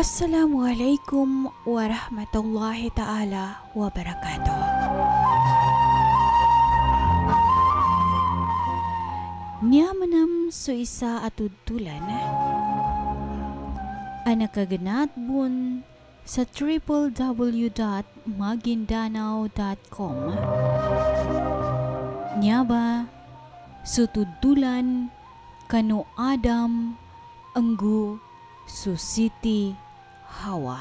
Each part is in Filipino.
Assalamualaikum warahmatullahi ta'ala wabarakatuh. Niyamanam so isa at tulan anakaganat bun sa www.maguindanao.com. Nyaba sutudulan kanu Adam anggu Siti Hawa.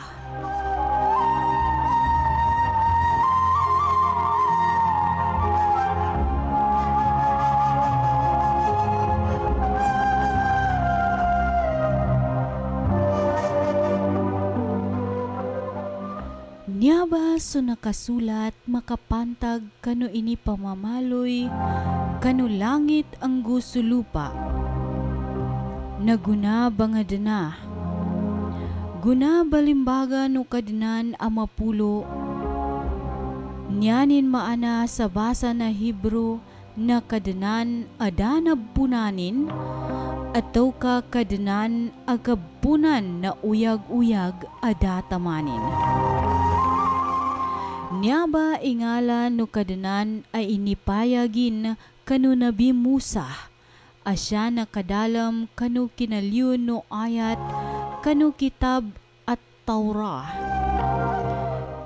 Nyaba so nakasulat makapantag kanu ini pamamaloy kanu langit ang gusulupa. Naguna bangadana. Guna balimbaga no kadinan amapulo. Nyanin maana sa basa na Hebro na kadinan adanab punanin ataw ka kadinan agabunan na uyag-uyag adatamanin. Nyaba ingala no kadinan ay inipayagin kanu Nabi Musa. Asya na kadalam kanu kinalyon no ayat kanu kitab at Taurah.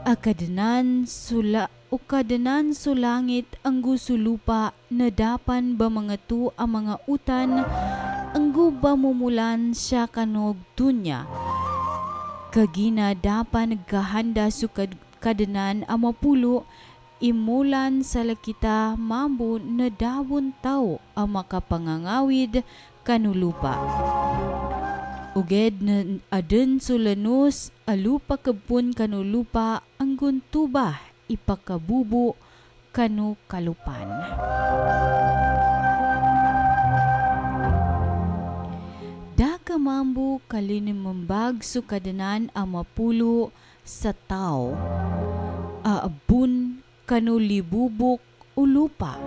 Ukadanan sulangit ang gusulupa na dapan ba mga tu ang mga utan ang guba mumulan siya kanog dunya. Kagina dapan nagkahanda sukad kadanan amapulo imulan sa lakita mambo na dawon tao ang makapangangawid kanulupa. Uged na aden sulanos alupa kabun kanulupa ang guntuba ipakabubo kanu kalupan. Daka mambo kalinimambag sukadanan amapulo sa tao. Aabun kanu libubok ulupa.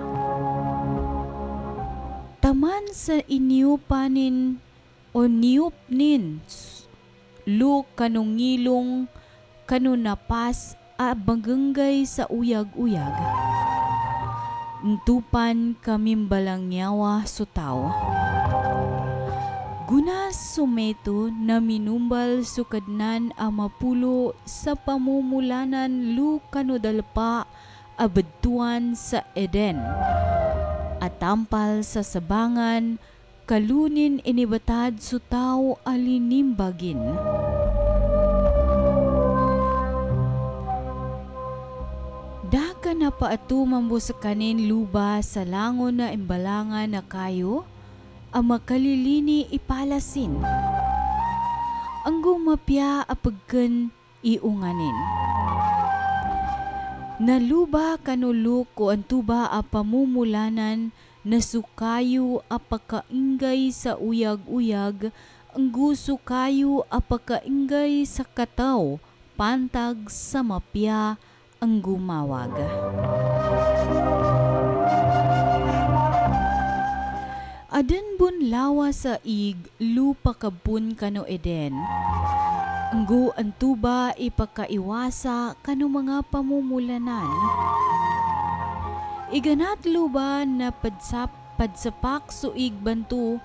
Taman sa iniupanin o niupnin lu kanungilong kanu napas a baganggay sa uyag-uyag. Ntupan kamimbalang nyawa sutaw. Guna sumeto na minumbal sukadnan amapulo sa pamumulanan lu kanudalpa abadtuan sa Eden. At tampal sa sabangan kalunin inibatad sutaw alinimbagin. Daka na paatu mambo sa kanin luba sa langon na imbalangan na kayo ang makalilini ipalasin. Ang gumapya apagken iunganin. Naluba kanuluk ko ang tuba a pamumulanan na sukayo apakaingay sa uyag-uyag ang gusto kayo apakaingay sa kataw pantag sa mapya ang gumawag. Aden bun lawa sa ig lupa kabun kano Eden. Anggu antuba ipakaiwasa kano mga pamumulanan. Iganat luba na padsapak suig bantu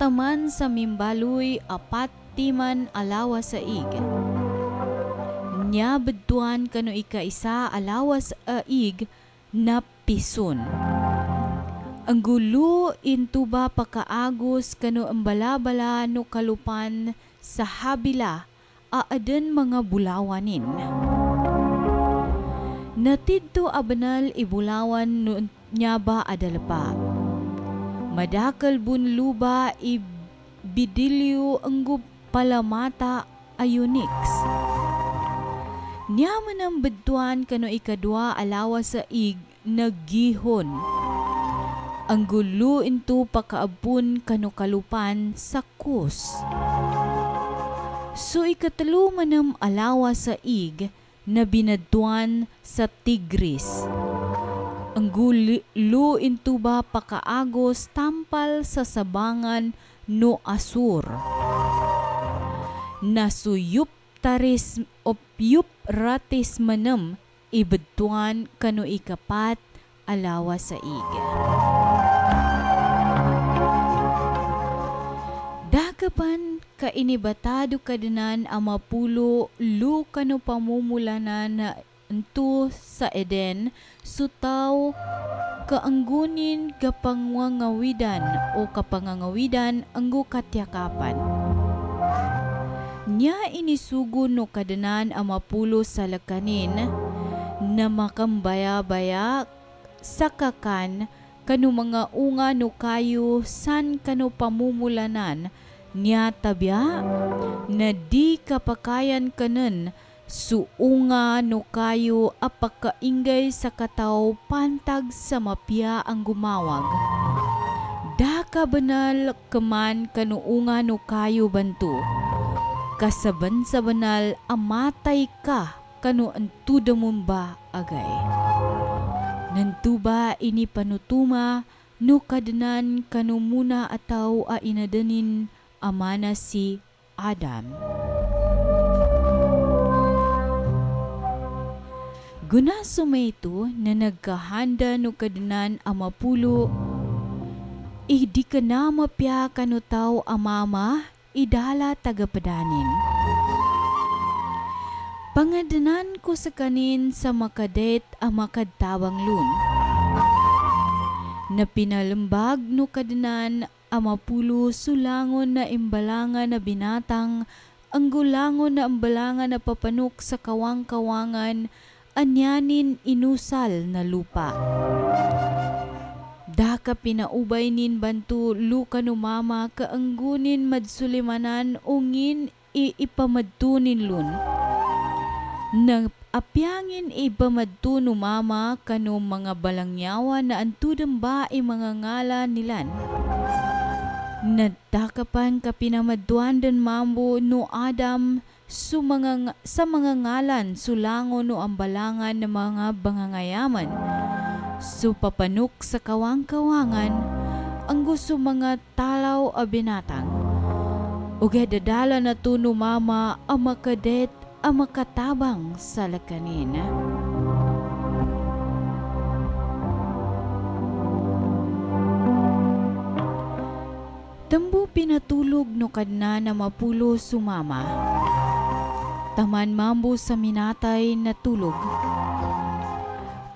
taman sa mimbaloy apat timan alawa sa ig. Nya beduan kano ikaisa alawas a ig na pison. Ang gulo intuba pakaagos kano ang balabala no kalupan sa habila aaden mga bulawanin. Natidto abanal ibulawan no nyaba adalpa. Madakal bun luba ibidilyo ang palamata ayunix. Nyaman ang beduan kano ikadwa alawa sa ig naggihon. Ang gulo into pakaabun kano kalupan sa kus. So ikatalo manam alawa sa ig na binaduan sa Tigris. Ang gulo into ba pakaagos tampal sa sabangan no Asur. Nasuyup ratis manem ibedtuan kanu ikapat alawas sa ig. Dakapan ka inibatado kadanan ang mapulo lu kanu pamumulanan na entu sa Eden sutaw kaanggunin kapangangawidan o kapangangawidan anggo katyakapan. Nya inisugo no kadanan ang mapulo sa lakanin na makambaya-baya sa kakan kanu mga unga no kayo san kanu pamumulanan niya tabya na di kapakayan kanen suunga no kayo apakaingay sa kataw pantag sa mapya ang gumawag. Daka banal kaman kanu unga no kayo bantu. Kasaban sa banal amatay ka kanu antuda mumba agay. Nantuba ini panutuma no kadanan kanu muna ataw a inadanin amana si Adam. Guna sumay na nagkahanda no kadanan amapulo di ka na mapya kanu taw amama idala tagapadanin. Pangadanan ko sa kanin sa makadet a makadtawang lun. Na pinalambag no kadanan amapulo sulangon na imbalangan na binatang ang gulangon na imbalangan na papanuk sa kawang-kawangan anyanin inusal na lupa. Daka pinaubay nin bantu luka no mama kaanggunin madsulimanan ungin ipamadtunin lun. Nang apyangin ipamadto no mama kano mga balangyawa na antudang ba mga ngala nilan. Nadakapan ka pinamaduan den mambo no Adam sa mga ngalan sulango no ambalangan ng mga bangangayaman. Papanuk sa kawang-kawangan ang gusto mga talaw a binatang. Uge dadala na to no mama ang makadet ang makatabang sa lakanin. Tambo pinatulog no kadna na mapulo sumama. Taman mambo sa minatay na tulog.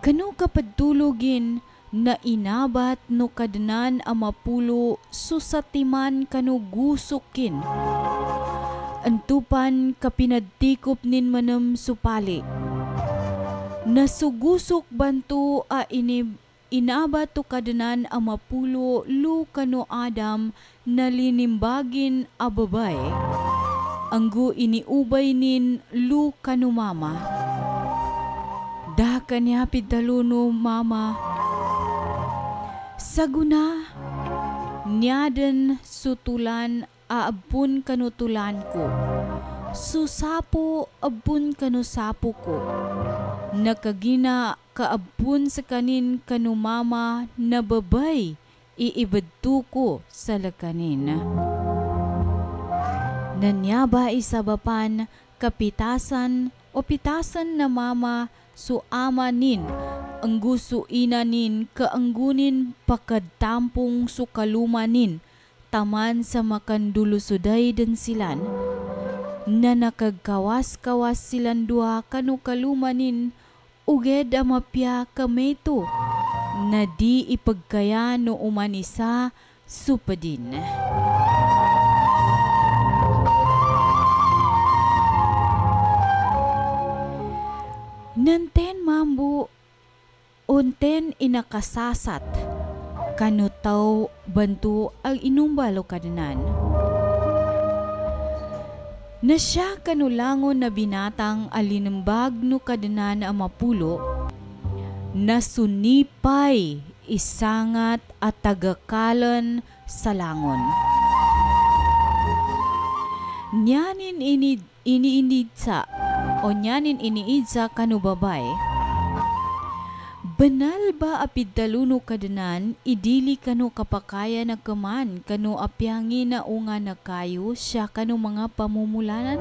Kanu kapadtulogin na inabat no kadnan ang mapulo susatiman kanu gusukin. Antupan kapinadtikop nin manam supali. Nasugusok bantu a inabat to kadnan ang mapulo lu kanu Adam na linimbagin a babay. Anggo iniubay nin lu kanu mama. Daka niya pidaluno mama. Saguna niyaden sutulan aabun kanutulan ko. Susapo abun kanusapo ko. Nakagina kaabun sa kanin kanumama na babay iibadto ko sa lakanin. Nanyaba isabapan kapitasan o pitasan na mama suamanin ang gusto inanin kaanggunin pakadtampong sukalumanin taman sa makandulusuday den silan na nakagkawas-kawas silan dua kanu kalumanin uged amapya kameto na di ipagkaya no umanisa supadin. Nanten mambu unten inakasasat kanutaw bantu ang inumbalo kadanan. Na siya kanulangon na binatang alinambag no kadanan ang mapulo na sunipay isangat at tagakalan sa langon. Nyanin iniidsa o nyanin iniidsa kanubabay. Banal ba apiddaluno kadanan, idili kanu kapakaya na kaman, kanu apyangi na unga na kayo, siya kanu mga pamumulanan?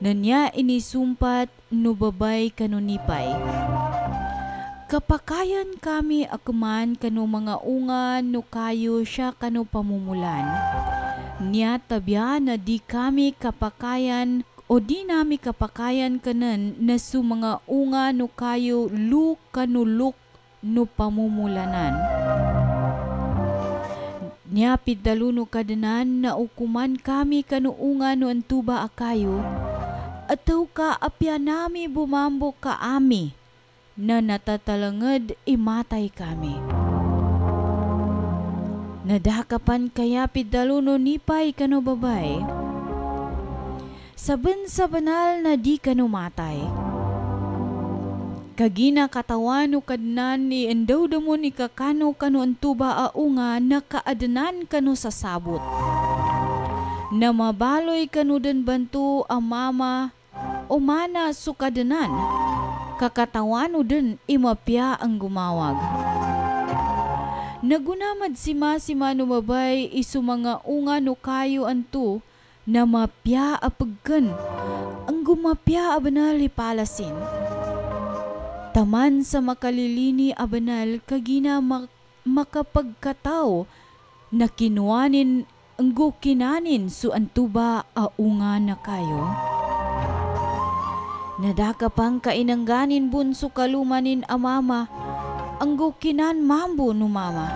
Nanya inisumpat no babay kanunipay. Kapakayan kami akuman kanu mga unga no kayo siya kanu pamumulan. Niya tabya na di kami kapakayan o di nami kapakayan kanan na su mga unga no kayo lu kanuluk no pamumulanan. Niya pidaluno kadanan na ukuman kami kanuunga no antuba akayo, ataw ka apya nami bumambo ka ami, na natatalangad imatay kami. Nadakapan kaya pidaluno nipay kano babay, saben sa banal na di kano matay. Kagina katawan no kadnan ni endaw damo ni kakano kano antuba aunga nakaadanan kano sa sabot. Na mabaloy kano den bantu amama o mana sukadanan. Kakatawan den imapya ang gumawag. Nagunamad sima no babay isu mga unga no kayo antu na mapya apagkan ang gumapya abanal ipalasin. Taman sa makalilini abanal kagina makapagkatao na kinuanin ang gukinanin su antuba aunga na kayo. Nadaka pang kainangganin bunso kalumanin amama ang gukinan mambo no mama.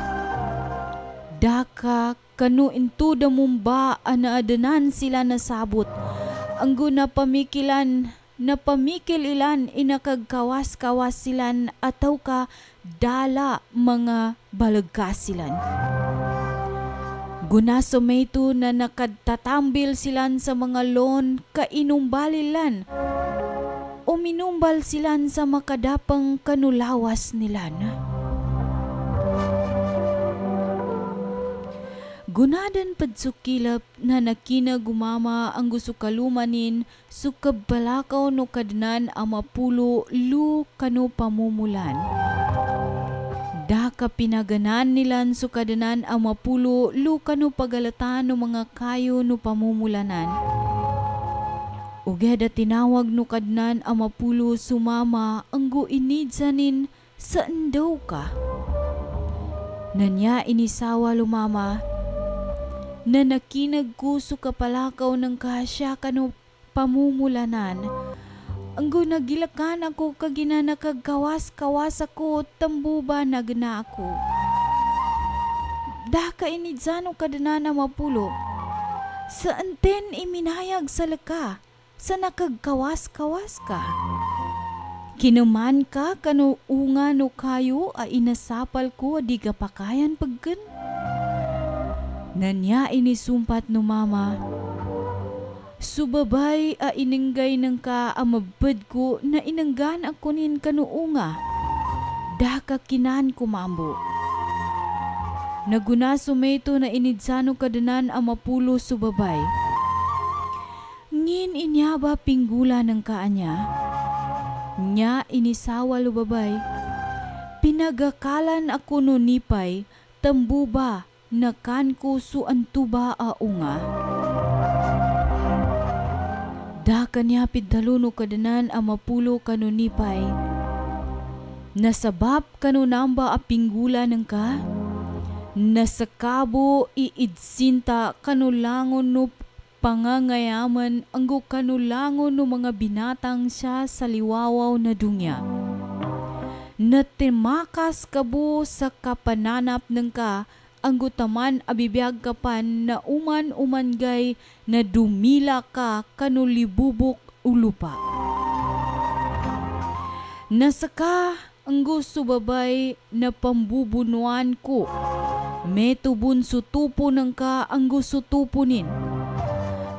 Daka kanu intuda mumba anaadanan sila nasabot ang guna pamikilan na pamikil ilan inakagkawas-kawas silan ataw ka dala mga balagkasilan. Guna sumayto na nakadtatambil silan sa mga lon kainumbalilan o minumbal silan sa makadapang kanulawas nilan. Gunadan padsukilap na nakina gumama ang gusto kalumanin sukabbalakaw no kadnan amapulo lu kano pamumulan. Daka pinaganan nilan sukadanan amapulo lu kano pagalatan no mga kayo no pamumulanan. Ugeda tinawag no kadnan amapulo sumama ang guinidsanin saan daw ka. Nanya inisawa lumama na nakinag kuso kapalakaw ng kasya kano pamumulanan. Ang gunagilakan ako kagina nakagkawas-kawas ako tambuba na gana ako. Daka inidzano kadana na mapulo. Sa anten iminayag sa laka. Sa nakagkawas-kawas ka. Kinuman ka kano unga no kayo a inasapal ko di kapakayan paggan. Nanya inisumpat no mama. Subabay a inenggay ng ka amabad ko na inanggan ako nin kanuunga. Daka kinan kumambo. Naguna sumeto na inidsano kadanan amapulo subabay. Ngin inyaba pinggula ng kaanya. Nya inisawa lubabay. Pinagakalan ako no nipay, tambuba, nakan ko su antuba aunga. Daka niya pidaluno kadanan amapulo kano nipay. Nasabab kano namba a pinggula ng ka. Nasakabo iidsinta kano langon no pangangayaman ang kanulangon no mga binatang siya sa liwawaw na dunya. Natimakas kabo sa kapananap ng ka ang gutaman abibiyag kapan na uman-umangay na dumila ka kanulibubok ulupa. Nasaka ang gusto babay na pambubunuan ko. Metubun sutupo ng ka ang gusto tupunin.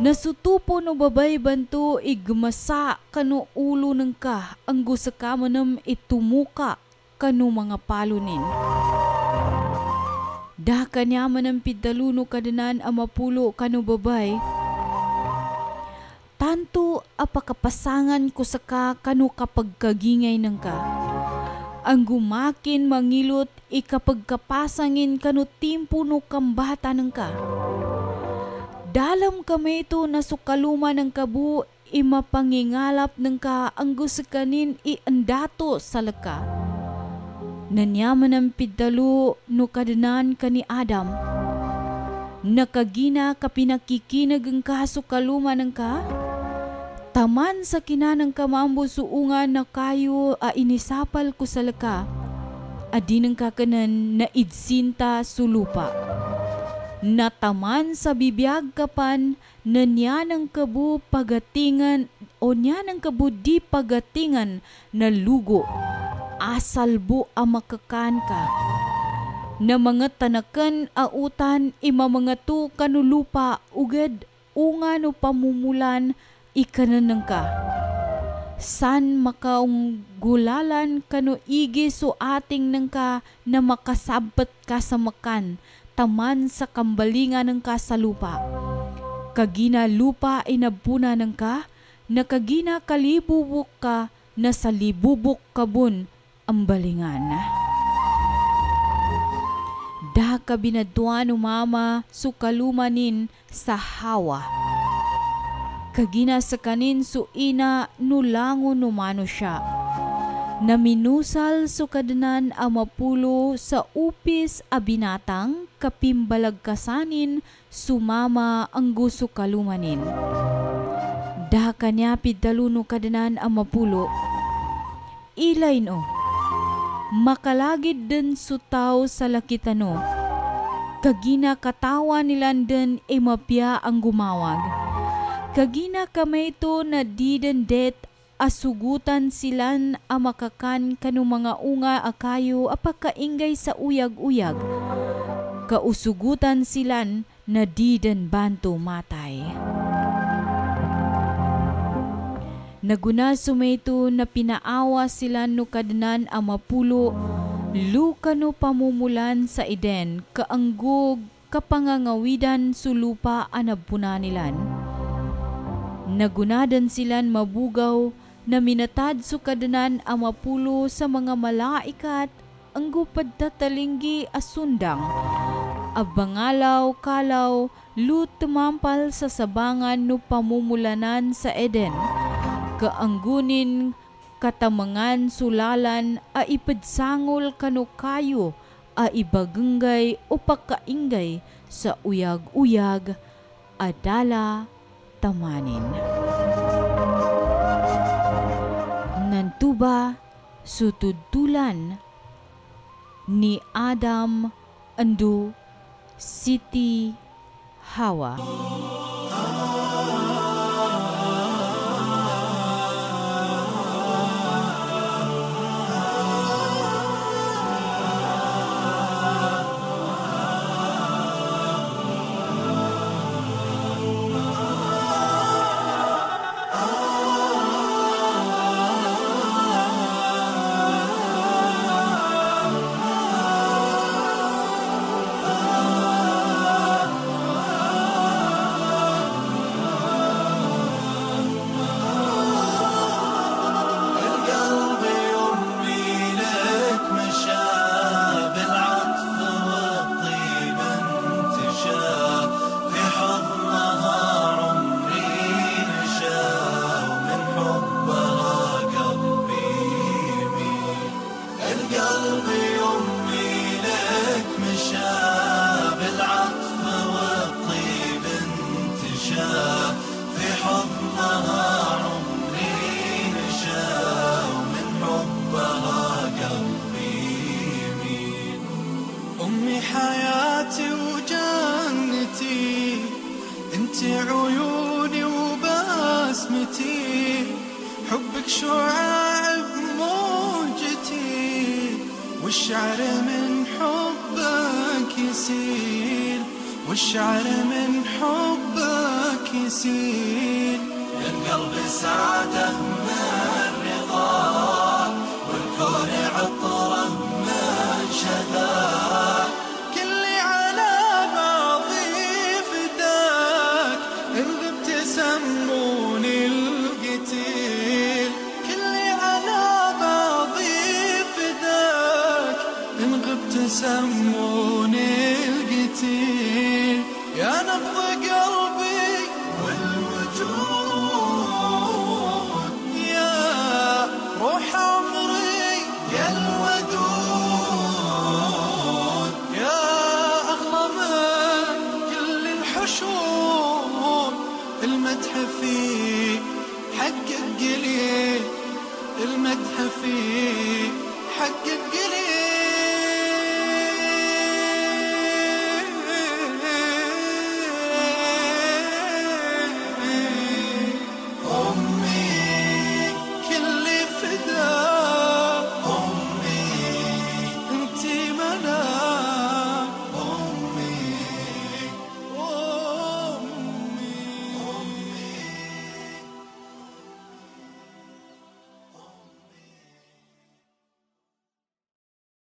Nasutupo no babay banto igmasa kano ulo ng ka ang gusa ka manam itumuka kano mga palunin. Daka niya manam pidaluno kadanan amapulo kano babay. Tanto apakapasangan ko sa ka kano kapag kagingay ng ka. Ang gumakin mangilot ikapagkapasangin kano timpo no kambata ng ka. Dalam kami ito na sukaluma ng kabu, imapangingalap ng ka ang gusto kanin iandato sa laka. Nanyaman ang pidalo no kadanan ka ni Adam. Nakagina ka pinakikinag ang kaso kaluma ng ka. Taman sa kinanang kamambo suungan na kayo inisapal ko sa laka. Adi ng kakanan na idsinta sulupa. Nataman sa bibiyag kapan na niya ng kabu pagatingan o niya ng kabu di pagatingan na lugo. Asalbo ang makakan ka. Na mga tanakan autan imamangatu kanulupa ugad unga no pamumulan ikanan ka. San makaung gulalan kano igi so ating nang ka na makasabat ka sa makan taman sa kambalingan ng ka sa lupa. Kagina lupa inabuna ng ka, nakagina kalibubok ka na sa libubok kabun ang balingan. Da ka binadwan umama sukalumanin sa Hawa. Kagina sa kanin so ina nulangon umano siya. Naminusal so kadanan amapulo sa upis a binatang kapimbalagkasanin sumama ang gusto kalumanin. Da kanya pidaluno kadanan amapulo. Ilay no. Makalagid din sutaw sa lakitano. Kagina katawa nilan din mapya ang gumawag. Kagina kamay to na didendet asugutan silan amakakan kanu mga unga akayo apakaingay sa uyag-uyag. Kausugutan silan na diden banto matay. Naguna sumayto na pinaawa sila no kadanan ang mapulo, luka no pamumulan sa Eden, kaanggog kapangangawidan sulupa anabuna nilan. Nagunadan silan mabugaw na minatad so kadanan ang mapulo sa mga malaikat ang gupad tatalinggi asundang. Abangalaw kalaw lut tumampal sa sabangan no pamumulanan sa Eden. Kaanggunin katamangan sulalan a ipadsangol kano kayo a ibagenggay o pagkaingay sa uyag-uyag adala tamanin. Nantuba sutudtulan ni Adam andu Siti Hawa. حياتي وجنتي انت عيوني وبسمتي حبك شعاع بموجتي والشعر من حبك يسيل والشعر من حبك يسيل القلب سعادة من رضاك والكون عطره من شذاك كلي على بعضي فداك إن غبت سموني القتيل كلي على بعضي فداك إن غبت سموني القتيل يا نبض قلبي والوجود المدح فيه حقك قليل